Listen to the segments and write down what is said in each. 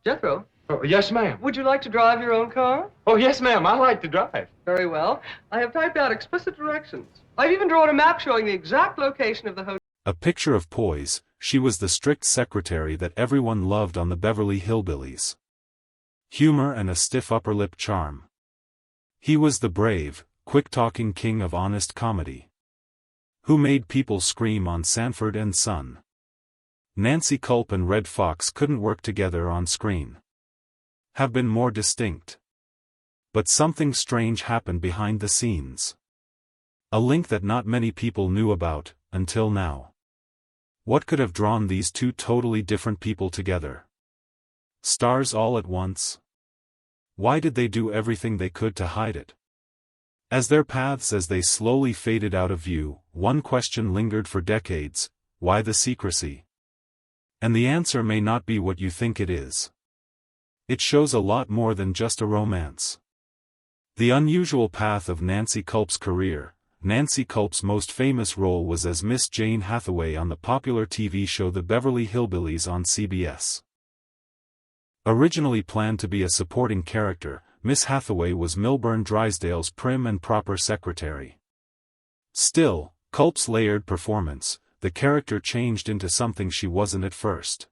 Jethro, Oh, yes, ma'am. would you like to drive your own car? Oh, yes, ma'am. I like to drive. Very well. I have typed out explicit directions. I've even drawn a map showing the exact location of the hotel. A picture of poise, she was the strict secretary that everyone loved on the Beverly Hillbillies. Humor and a stiff upper lip charm. He was the brave, quick-talking king of honest comedy. Who made people scream on Sanford and Son. Nancy Kulp and Redd Foxx couldn't work together on screen. Have been more distinct. But something strange happened behind the scenes. A link that not many people knew about, until now. What could have drawn these two totally different people together? Stars all at once? Why did they do everything they could to hide it? As their paths slowly faded out of view, one question lingered for decades: why the secrecy? And the answer may not be what you think it is. It shows a lot more than just a romance. The unusual path of Nancy Kulp's career. Nancy Kulp's most famous role was as Miss Jane Hathaway on the popular TV show The Beverly Hillbillies on CBS. Originally planned to be a supporting character, Miss Hathaway was Milburn Drysdale's prim and proper secretary. Still, Kulp's layered performance, the character changed into something she wasn't at first.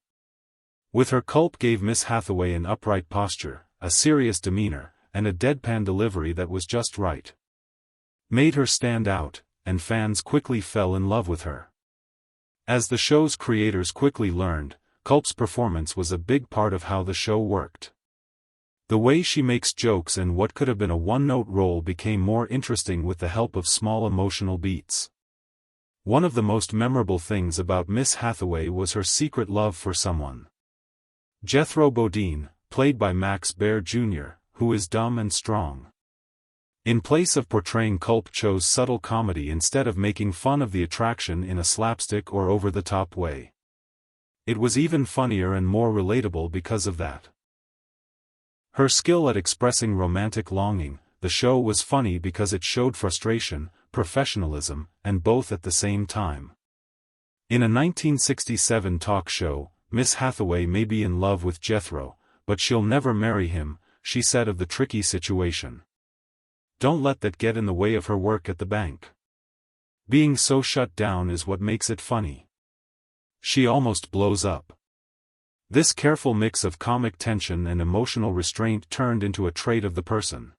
With her, Kulp gave Miss Hathaway an upright posture, a serious demeanor, and a deadpan delivery that was just right. Made her stand out, and fans quickly fell in love with her. As the show's creators quickly learned, Kulp's performance was a big part of how the show worked. The way she makes jokes and what could have been a one-note role became more interesting with the help of small emotional beats. One of the most memorable things about Miss Hathaway was her secret love for someone. Jethro Bodine, played by Max Baer Jr., who is dumb and strong. In place of portraying Kulp, chose subtle comedy instead of making fun of the attraction in a slapstick or over-the-top way. It was even funnier and more relatable because of that. Her skill at expressing romantic longing. The show was funny because it showed frustration, professionalism, and both at the same time. In a 1967 talk show, Miss Hathaway may be in love with Jethro, but she'll never marry him, she said of the tricky situation. Don't let that get in the way of her work at the bank. Being so shut down is what makes it funny. She almost blows up. This careful mix of comic tension and emotional restraint turned into a trait of the person.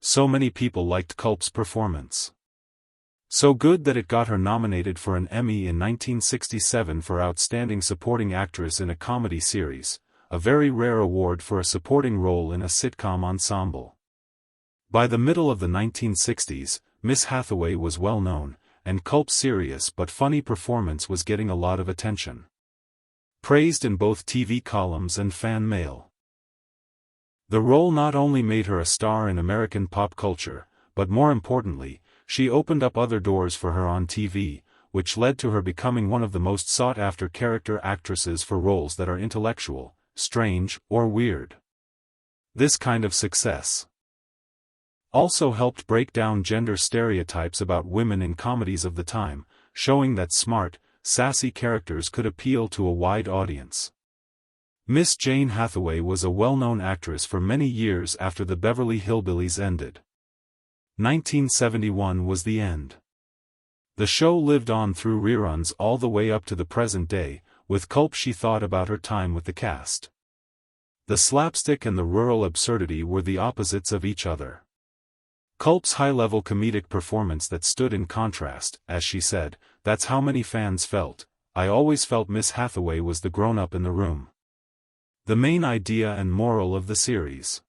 So many people liked Kulp's performance. So good that it got her nominated for an Emmy in 1967 for Outstanding Supporting Actress in a Comedy Series, a very rare award for a supporting role in a sitcom ensemble. By the middle of the 1960s, Miss Hathaway was well known, and Kulp's serious but funny performance was getting a lot of attention. Praised in both TV columns and fan mail. The role not only made her a star in American pop culture, but more importantly, she opened up other doors for her on TV, which led to her becoming one of the most sought-after character actresses for roles that are intellectual, strange, or weird. This kind of success also helped break down gender stereotypes about women in comedies of the time, showing that smart, sassy characters could appeal to a wide audience. Miss Jane Hathaway was a well-known actress for many years after the Beverly Hillbillies ended. 1971 was the end. The show lived on through reruns all the way up to the present day. With Kulp, she thought about her time with the cast. The slapstick and the rural absurdity were the opposites of each other. Kulp's high-level comedic performance that stood in contrast, as she said, "That's how many fans felt. I always felt Miss Hathaway was the grown-up in the room." The main idea and moral of the series.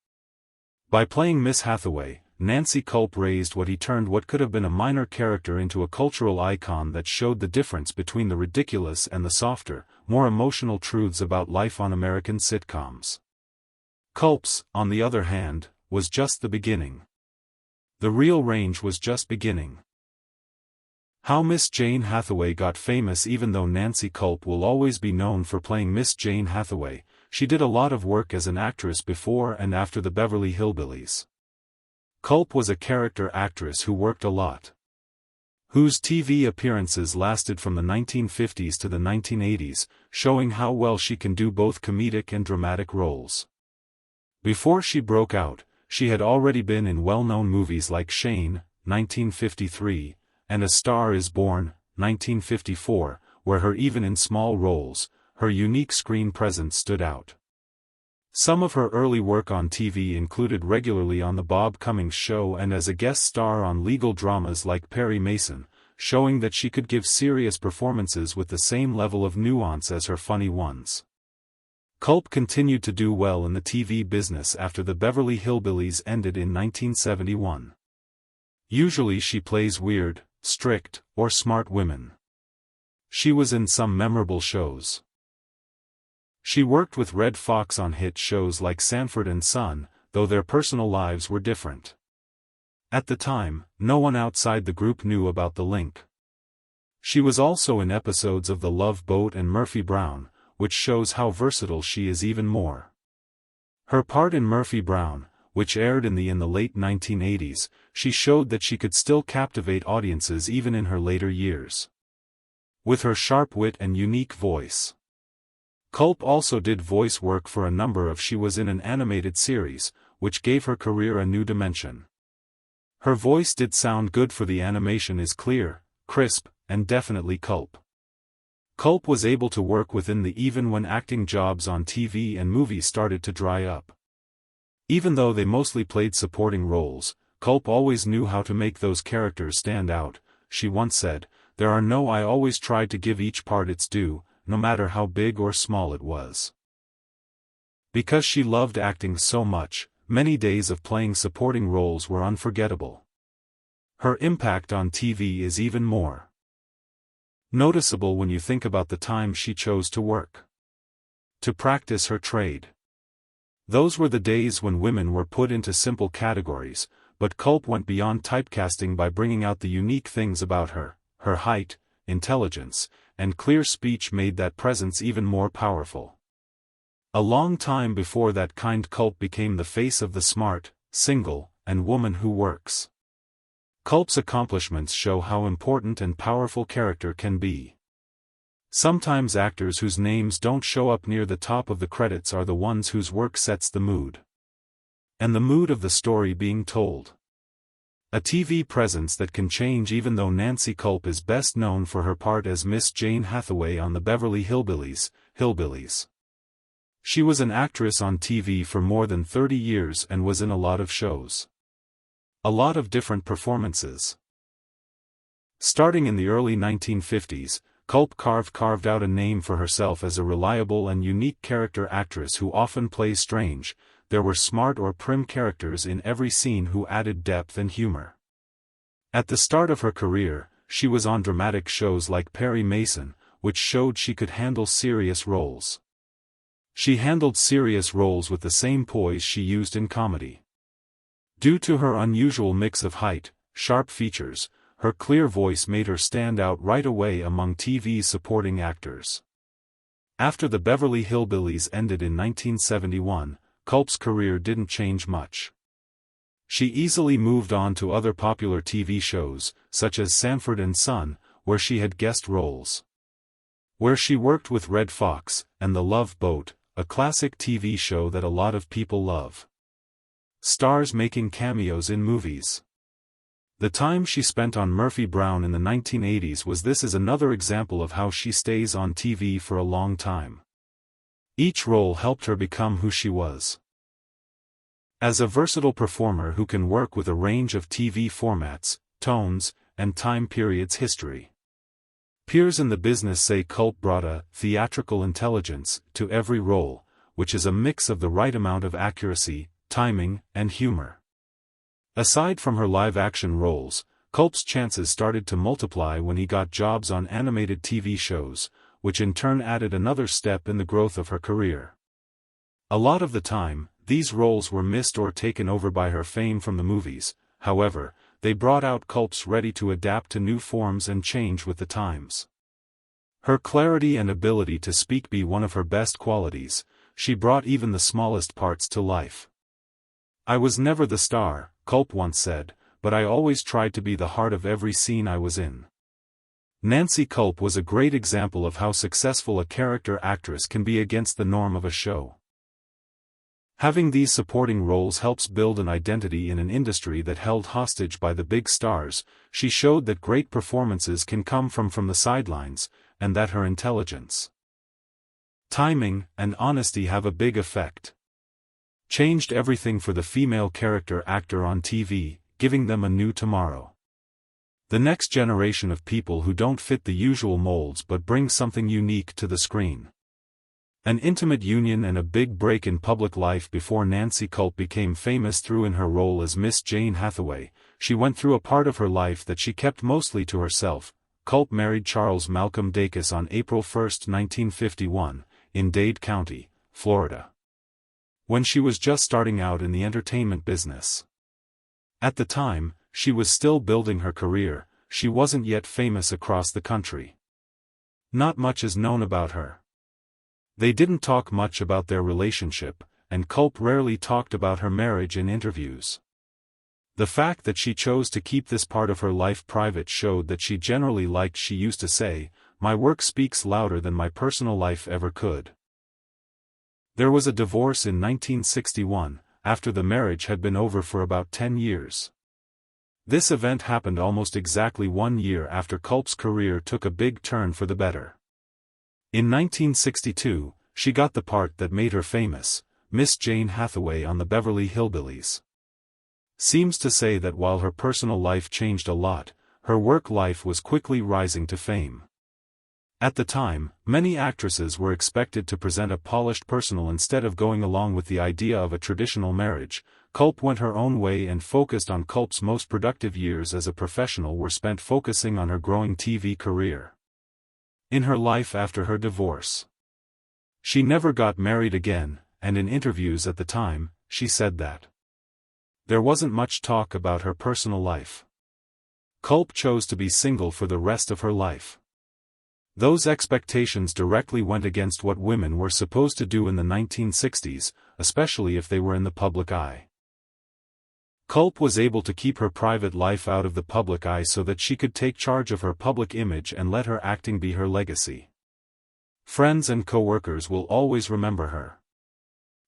By playing Miss Hathaway, Nancy Kulp raised what he turned what could have been a minor character into a cultural icon that showed the difference between the ridiculous and the softer, more emotional truths about life on American sitcoms. Kulp's, on the other hand, was just the beginning. The real range was just beginning. How Miss Jane Hathaway got famous. Even though Nancy Kulp will always be known for playing Miss Jane Hathaway, she did a lot of work as an actress before and after the Beverly Hillbillies. Kulp was a character actress who worked a lot. whose TV appearances lasted from the 1950s to the 1980s, showing how well she can do both comedic and dramatic roles. Before she broke out, she had already been in well-known movies like Shane, 1953, and A Star is Born, 1954, where even in small roles, her unique screen presence stood out. Some of her early work on TV included regularly on The Bob Cummings Show and as a guest star on legal dramas like Perry Mason, showing that she could give serious performances with the same level of nuance as her funny ones. Kulp continued to do well in the TV business after the Beverly Hillbillies ended in 1971. Usually she plays weird, strict, or smart women. She was in some memorable shows. She worked with Redd Foxx on hit shows like Sanford and Son, though their personal lives were different. At the time, no one outside the group knew about the link. She was also in episodes of The Love Boat and Murphy Brown, which shows how versatile she is even more. Her part in Murphy Brown, which aired in the late 1980s, she showed that she could still captivate audiences even in her later years. With her sharp wit and unique voice. Kulp also did voice work for a number of. She was in an animated series, which gave her career a new dimension. Her voice did sound good for the animation is clear, crisp, and definitely Kulp. Kulp was able to work within the even when acting jobs on TV and movies started to dry up. Even though they mostly played supporting roles, Kulp always knew how to make those characters stand out. She once said, I always tried to give each part its due, no matter how big or small it was. Because she loved acting so much, many days of playing supporting roles were unforgettable. Her impact on TV is even more noticeable when you think about the time she chose to work. To practice her trade. Those were the days when women were put into simple categories, but Kulp went beyond typecasting by bringing out the unique things about her. Her height, intelligence, and clear speech made that presence even more powerful. A long time before that Kulp became the face of the smart, single, and woman who works. Kulp's accomplishments show how important and powerful character can be. Sometimes actors whose names don't show up near the top of the credits are the ones whose work sets the mood. And the mood of the story being told. A TV presence that can change. Even though Nancy Kulp is best known for her part as Miss Jane Hathaway on the Beverly Hillbillies. She was an actress on TV for more than 30 years and was in a lot of shows. A lot of different performances. Starting in the early 1950s, Kulp carved out a name for herself as a reliable and unique character actress who often plays strange. There were smart or prim characters in every scene who added depth and humor. At the start of her career, she was on dramatic shows like Perry Mason, which showed she could handle serious roles. She handled serious roles with the same poise she used in comedy. Due to her unusual mix of height, sharp features, her clear voice made her stand out right away among TV's supporting actors. After the Beverly Hillbillies ended in 1971, Kulp's career didn't change much. She easily moved on to other popular TV shows, such as Sanford and Son, where she had guest roles. Where she worked with Redd Foxx, and The Love Boat, a classic TV show that a lot of people love. Stars making cameos in movies. The time she spent on Murphy Brown in the 1980s is another example of how she stays on TV for a long time. Each role helped her become who she was. As a versatile performer who can work with a range of TV formats, tones, and time periods. History. Peers in the business say Kulp brought a theatrical intelligence to every role, which is a mix of the right amount of accuracy, timing, and humor. Aside from her live-action roles, Kulp's chances started to multiply when he got jobs on animated TV shows, which in turn added another step in the growth of her career. A lot of the time, these roles were missed or taken over by her fame from the movies. However, they brought out Kulp's ready to adapt to new forms and change with the times. Her clarity and ability to speak be one of her best qualities. She brought even the smallest parts to life. "I was never the star," Kulp once said, but I always tried to be the heart of every scene I was in. Nancy Kulp was a great example of how successful a character actress can be against the norm of a show. Having these supporting roles helps build an identity in an industry that held hostage by the big stars. She showed that great performances can come from the sidelines, and that her intelligence, timing, and honesty have a big effect. Changed everything for the female character actor on TV, giving them a new tomorrow. The next generation of people who don't fit the usual molds but bring something unique to the screen. An intimate union and a big break in public life. Before Nancy Kulp became famous through in her role as Miss Jane Hathaway, she went through a part of her life that she kept mostly to herself. Kulp married Charles Malcolm Dacus on April 1, 1951, in Dade County, Florida, when she was just starting out in the entertainment business. At the time, she was still building her career. She wasn't yet famous across the country. Not much is known about her. They didn't talk much about their relationship, and Kulp rarely talked about her marriage in interviews. The fact that she chose to keep this part of her life private showed that she generally liked. She used to say, "My work speaks louder than my personal life ever could." There was a divorce in 1961, after the marriage had been over for about 10 years. This event happened almost exactly 1 year after Kulp's career took a big turn for the better. In 1962, she got the part that made her famous, Miss Jane Hathaway on the Beverly Hillbillies. Seems to say that while her personal life changed a lot, her work life was quickly rising to fame. At the time, many actresses were expected to present a polished personal instead of going along with the idea of a traditional marriage. Kulp went her own way and focused on. Kulp's most productive years as a professional were spent focusing on her growing TV career. In her life after her divorce, she never got married again, and in interviews at the time, she said that there wasn't much talk about her personal life. Kulp chose to be single for the rest of her life. Those expectations directly went against what women were supposed to do in the 1960s, especially if they were in the public eye. Kulp was able to keep her private life out of the public eye so that she could take charge of her public image and let her acting be her legacy. Friends and co-workers will always remember her.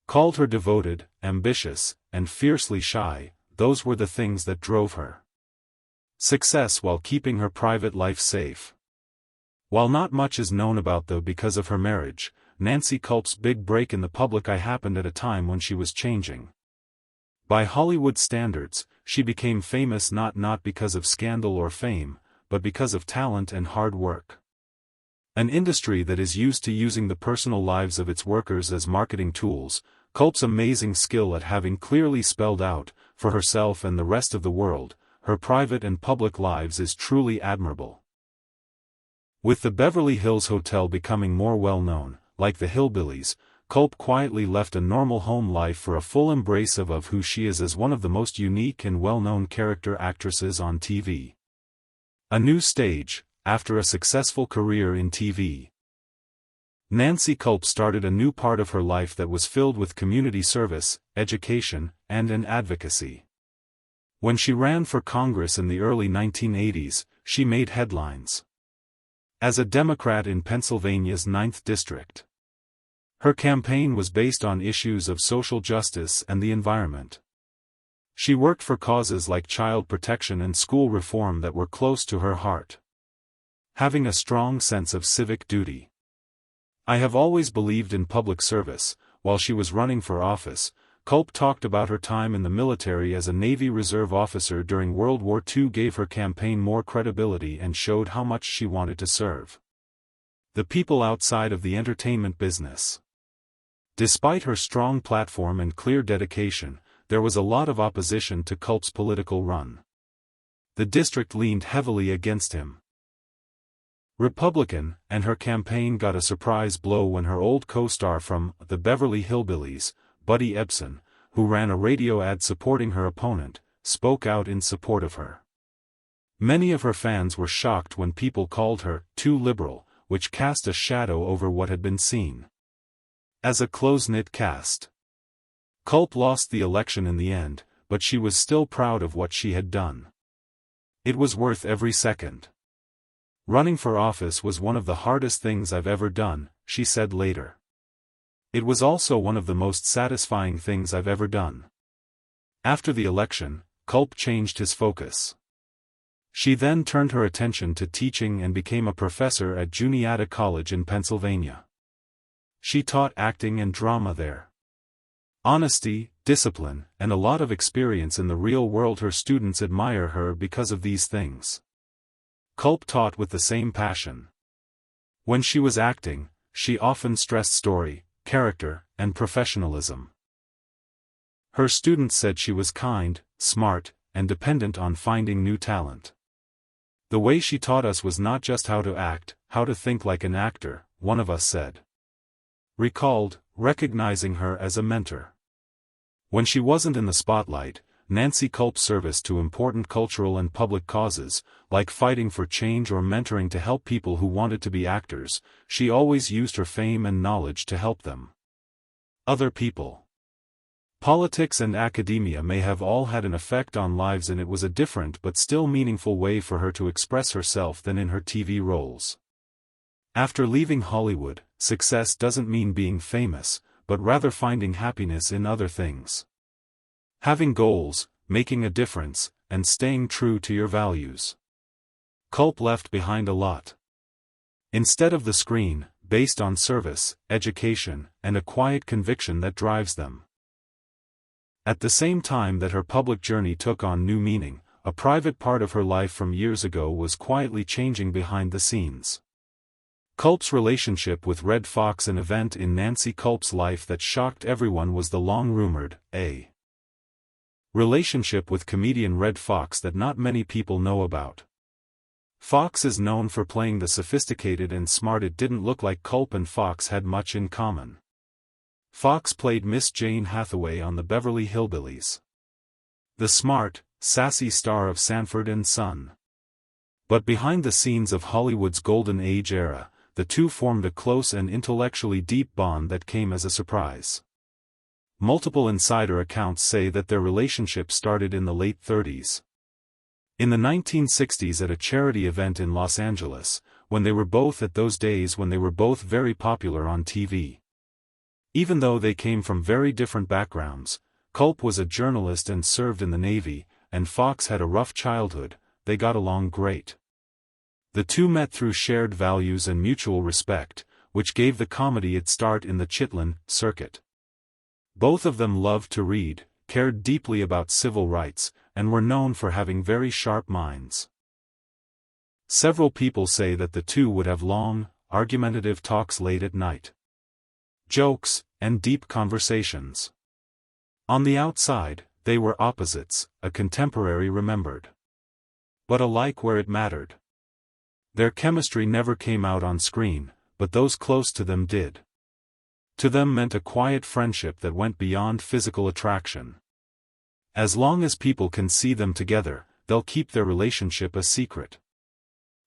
Called her devoted, ambitious, and fiercely shy. Those were the things that drove her success while keeping her private life safe. While not much is known about though because of her marriage, Nancy Kulp's big break in the public eye happened at a time when she was changing. By Hollywood standards, she became famous not because of scandal or fame, but because of talent and hard work. An industry that is used to using the personal lives of its workers as marketing tools, Kulp's amazing skill at having clearly spelled out, for herself and the rest of the world, her private and public lives is truly admirable. With the Beverly Hills Hotel becoming more well-known, like the Hillbillies, Kulp quietly left a normal home life for a full embrace of who she is as one of the most unique and well-known character actresses on TV. A new stage, after a successful career in TV. Nancy Kulp started a new part of her life that was filled with community service, education, and an advocacy. When she ran for Congress in the early 1980s, she made headlines as a Democrat in Pennsylvania's 9th District. Her campaign was based on issues of social justice and the environment. She worked for causes like child protection and school reform that were close to her heart. Having a strong sense of civic duty. I have always believed in public service. While she was running for office, Kulp talked about her time in the military as a Navy Reserve officer during World War II gave her campaign more credibility and showed how much she wanted to serve the people outside of the entertainment business. Despite her strong platform and clear dedication, there was a lot of opposition to Kulp's political run. The district leaned heavily against him. Republican, and her campaign got a surprise blow when her old co-star from the Beverly Hillbillies, Buddy Ebsen, who ran a radio ad supporting her opponent, spoke out in support of her. Many of her fans were shocked when people called her too liberal, which cast a shadow over what had been seen as a close-knit cast. Kulp lost the election in the end, but she was still proud of what she had done. It was worth every second. Running for office was one of the hardest things I've ever done, she said later. It was also one of the most satisfying things I've ever done. After the election, Kulp changed his focus. She then turned her attention to teaching and became a professor at Juniata College in Pennsylvania. She taught acting and drama there. Honesty, discipline, and a lot of experience in the real world. Her students admire her because of these things. Kulp taught with the same passion. When she was acting, she often stressed story, character, and professionalism. Her students said she was kind, smart, and dependent on finding new talent. The way she taught us was not just how to act, how to think like an actor, one of us said. Recalled, recognizing her as a mentor. When she wasn't in the spotlight, Nancy Kulp's service to important cultural and public causes, like fighting for change or mentoring to help people who wanted to be actors, she always used her fame and knowledge to help them. Other people. Politics and academia may have all had an effect on lives, and it was a different but still meaningful way for her to express herself than in her TV roles. After leaving Hollywood, success doesn't mean being famous, but rather finding happiness in other things. Having goals, making a difference, and staying true to your values. Kulp left behind a lot. Instead of the screen, based on service, education, and a quiet conviction that drives them. At the same time that her public journey took on new meaning, a private part of her life from years ago was quietly changing behind the scenes. Kulp's relationship with Redd Foxx. An event in Nancy Kulp's life that shocked everyone was the long-rumored, relationship with comedian Redd Foxx that not many people know about. Foxx is known for playing the sophisticated and smart. It didn't look like Kulp and Foxx had much in common. Foxx played Miss Jane Hathaway on the Beverly Hillbillies. The smart, sassy star of Sanford and Son. But behind the scenes of Hollywood's golden age era, the two formed a close and intellectually deep bond that came as a surprise. Multiple insider accounts say that their relationship started in the late 30s. In the 1960s at a charity event in Los Angeles, when they were both very popular on TV. Even though they came from very different backgrounds, Kulp was a journalist and served in the Navy, and Foxx had a rough childhood, they got along great. The two met through shared values and mutual respect, which gave the comedy its start in the Chitlin circuit. Both of them loved to read, cared deeply about civil rights, and were known for having very sharp minds. Several people say that the two would have long, argumentative talks late at night. Jokes, and deep conversations. On the outside, they were opposites, a contemporary remembered. But alike where it mattered. Their chemistry never came out on screen, but those close to them did. To them meant a quiet friendship that went beyond physical attraction. As long as people can see them together, they'll keep their relationship a secret.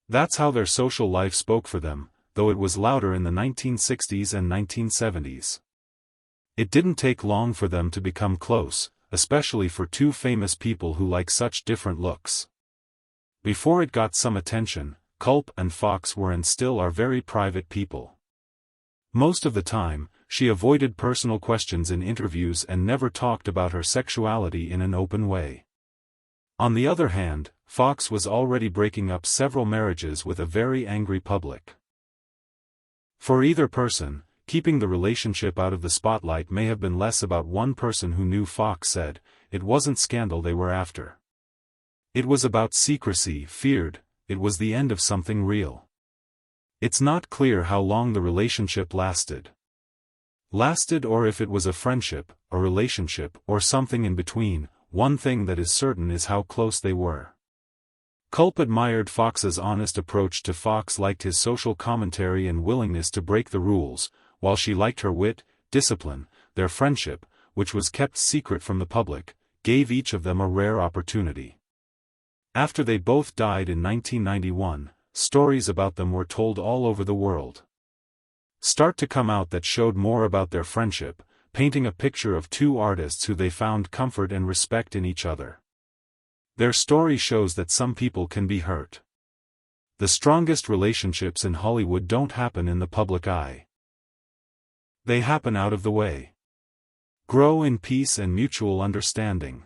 That's how their social life spoke for them, though it was louder in the 1960s and 1970s. It didn't take long for them to become close, especially for two famous people who like such different looks. Before it got some attention, Kulp and Foxx were and still are very private people. Most of the time, she avoided personal questions in interviews and never talked about her sexuality in an open way. On the other hand, Foxx was already breaking up several marriages with a very angry public. For either person, keeping the relationship out of the spotlight may have been less about one person who knew. Foxx said, it wasn't scandal they were after. It was about secrecy, feared, it was the end of something real. It's not clear how long the relationship lasted. Or if it was a friendship, a relationship, or something in between. One thing that is certain is how close they were. Kulp admired Foxx's honest approach to Foxx liked his social commentary and willingness to break the rules, while she liked her wit, discipline. Their friendship, which was kept secret from the public, gave each of them a rare opportunity. After they both died in 1991, stories about them were told all over the world. Start to come out that showed more about their friendship, painting a picture of two artists who they found comfort and respect in each other. Their story shows that some people can be hurt. The strongest relationships in Hollywood don't happen in the public eye. They happen out of the way. Grow in peace and mutual understanding.